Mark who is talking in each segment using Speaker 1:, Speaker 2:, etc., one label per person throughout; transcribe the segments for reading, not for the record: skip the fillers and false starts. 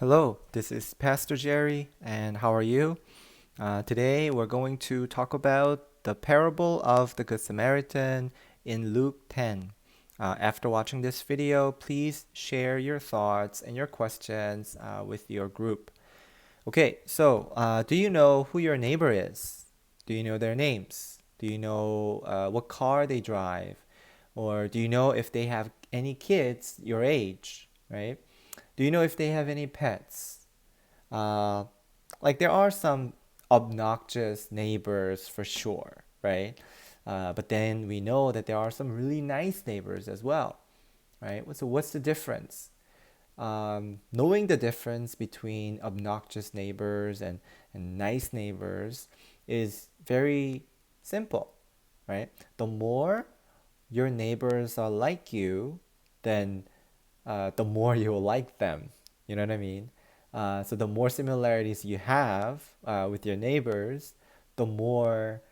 Speaker 1: Hello, this is Pastor Jerry, and how are you? Today we're going to talk about the parable of the Good Samaritan in Luke 10. After watching this video, please share your thoughts and your questions with your group. Okay, so do you know who your neighbor is? Do you know their names? Do you know what car they drive? Or do you know if they have any kids your age, right? Do you know if they have any pets? Uh, like there are some obnoxious neighbors for sure, right? But then we know that there are some really nice neighbors as well, right? So what's the difference? Knowing the difference between obnoxious neighbors and nice neighbors is very simple, right? The more your neighbors are like you, then the more you'll like them. You know what I mean? So the more similarities you have with your neighbors, the more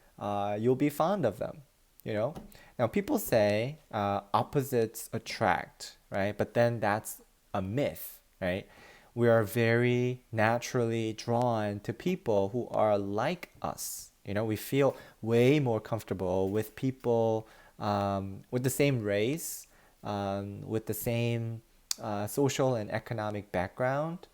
Speaker 1: you'll be fond of them. You know. Now people say opposites attract, right? But then that's a myth, right? We are very naturally drawn to people who are like us. You know, we feel way more comfortable with people with the same race, with the same social and economic background,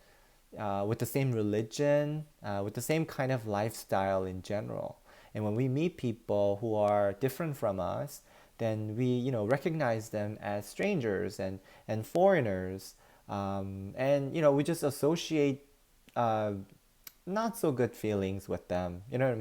Speaker 1: with the same religion, with the same kind of lifestyle in general. And when we meet people who are different from us, then we, recognize them as strangers and foreigners, and we just associate uh, not so good feelings with them. You know what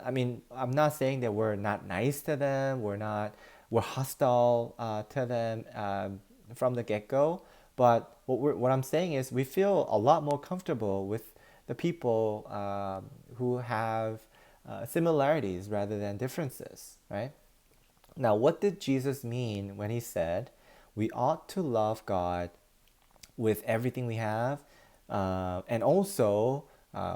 Speaker 1: I mean? I'm not saying that we're not nice to them. We're hostile to them from the get go. But what I'm saying is we feel a lot more comfortable with the people who have similarities rather than differences, right? Now, what did Jesus mean when he said we ought to love God with everything we have, and also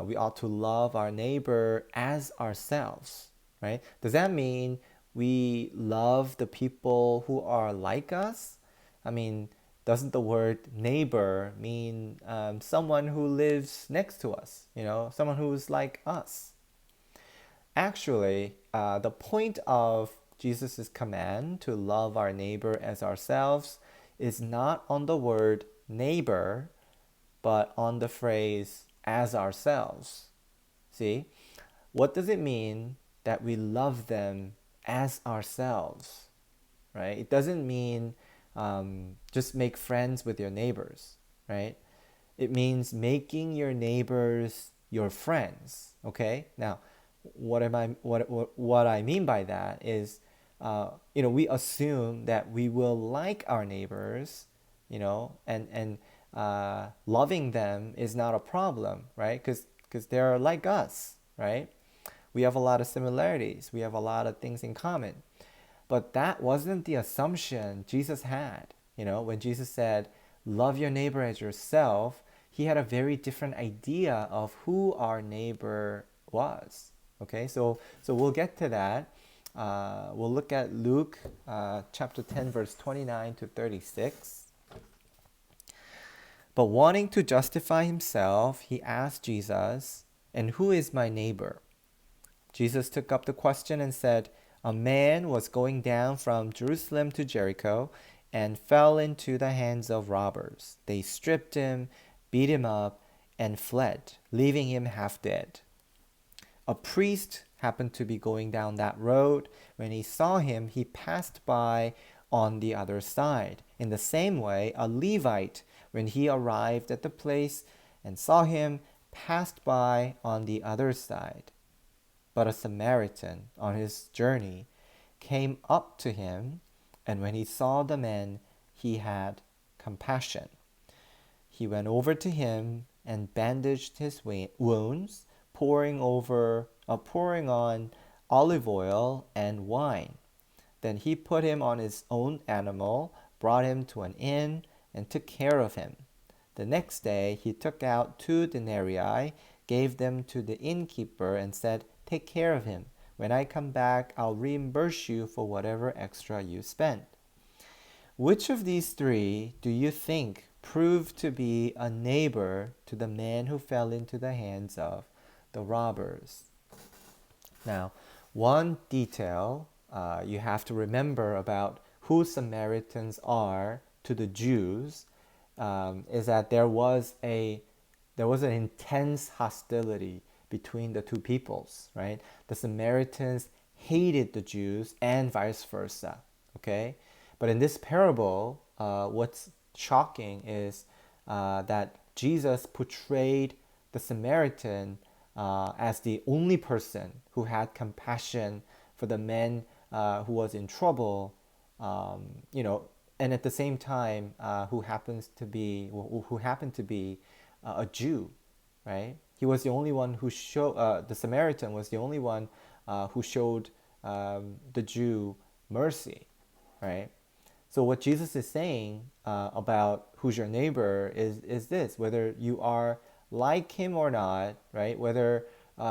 Speaker 1: we ought to love our neighbor as ourselves, right? Does that mean we love the people who are like us? I mean, doesn't the word neighbor mean someone who lives next to us, someone who's like us? Actually, the point of Jesus' command to love our neighbor as ourselves is not on the word neighbor, but on the phrase as ourselves. See, what does it mean that we love them as ourselves, right? It doesn't mean just make friends with your neighbors, right? It means making your neighbors your friends. Okay. Now, what I mean by that is, we assume that we will like our neighbors, and loving them is not a problem, right? Because they're like us, right? We have a lot of similarities. We have a lot of things in common. But that wasn't the assumption Jesus had. When Jesus said, love your neighbor as yourself, he had a very different idea of who our neighbor was. Okay, so we'll get to that. We'll look at Luke chapter 10, verse 29 to 36. But wanting to justify himself, he asked Jesus, and who is my neighbor? Jesus took up the question and said, a man was going down from Jerusalem to Jericho and fell into the hands of robbers. They stripped him, beat him up, and fled, leaving him half dead. A priest happened to be going down that road. When he saw him, he passed by on the other side. In the same way, a Levite, when he arrived at the place and saw him, passed by on the other side. But a Samaritan on his journey came up to him, and when he saw the man, he had compassion. He went over to him and bandaged his wounds, pouring on olive oil and wine. Then he put him on his own animal, brought him to an inn, and took care of him. The next day he took out 2 denarii, gave them to the innkeeper, and said, take care of him. When I come back, I'll reimburse you for whatever extra you spent. Which of these three do you think proved to be a neighbor to the man who fell into the hands of the robbers. Now, one detail you have to remember about who Samaritans are to the Jews is that there was an intense hostility between the two peoples, right? The Samaritans hated the Jews and vice versa, okay? But in this parable, what's shocking is that Jesus portrayed the Samaritan as the only person who had compassion for the man who was in trouble, you know, and at the same time, who happened to be a Jew, right? He was the only one who showed the Samaritan was the only one who showed the Jew mercy, right? So what Jesus is saying about who's your neighbor is this: whether you are like him or not, right? Whether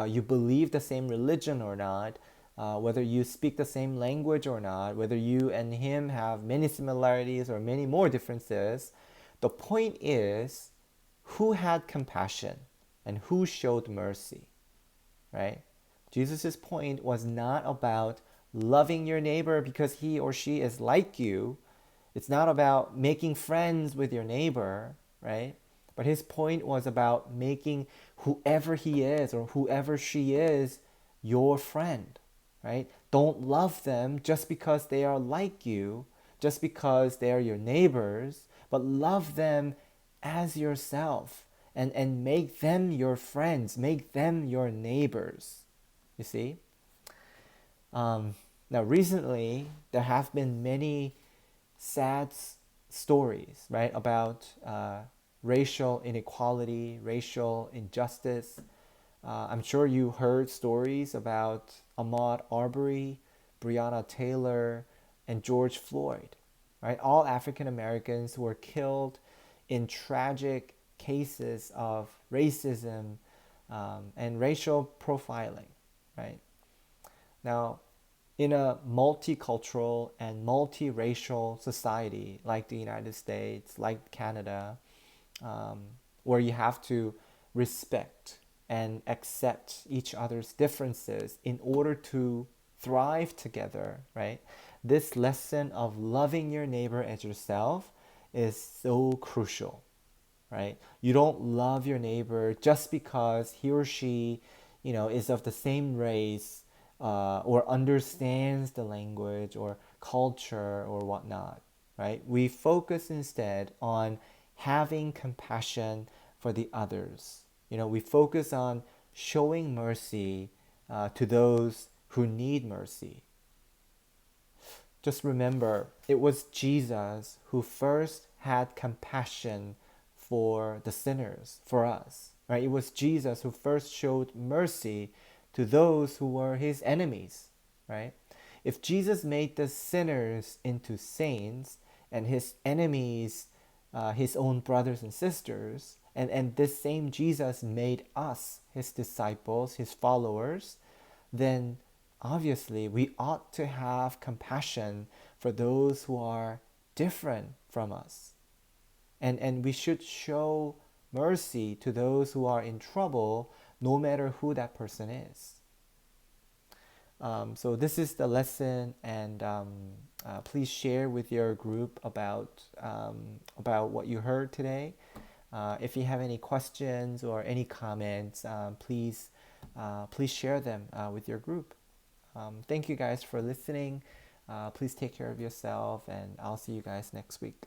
Speaker 1: you believe the same religion or not, whether you speak the same language or not, whether you and him have many similarities or many more differences, the point is who had compassion and who showed mercy, right? Jesus' point was not about loving your neighbor because he or she is like you. It's not about making friends with your neighbor, right? But his point was about making whoever he is or whoever she is your friend, right? Don't love them just because they are like you, just because they are your neighbors, but love them as yourself and make them your friends, make them your neighbors. You see? Now, recently, there have been many sad stories, right, about racial inequality, racial injustice. I'm sure you heard stories about Ahmaud Arbery, Breonna Taylor, and George Floyd, right? All African Americans who were killed in tragic cases of racism and racial profiling, right? Now, in a multicultural and multiracial society like the United States, like Canada, where you have to respect and accept each other's differences in order to thrive together, right? This lesson of loving your neighbor as yourself is so crucial, right? You don't love your neighbor just because he or she, is of the same race or understands the language or culture or whatnot, right? We focus instead on having compassion for the others. We focus on showing mercy to those who need mercy. Just remember, it was Jesus who first had compassion for the sinners, for us, right? It was Jesus who first showed mercy to those who were his enemies, right? If Jesus made the sinners into saints and his enemies his own brothers and sisters, and this same Jesus made us his disciples, his followers, then obviously we ought to have compassion for those who are different from us. And we should show mercy to those who are in trouble, no matter who that person is. So this is the lesson, and please share with your group about what you heard today. If you have any questions or any comments, please share them with your group. Thank you guys for listening. Please take care of yourself, and I'll see you guys next week.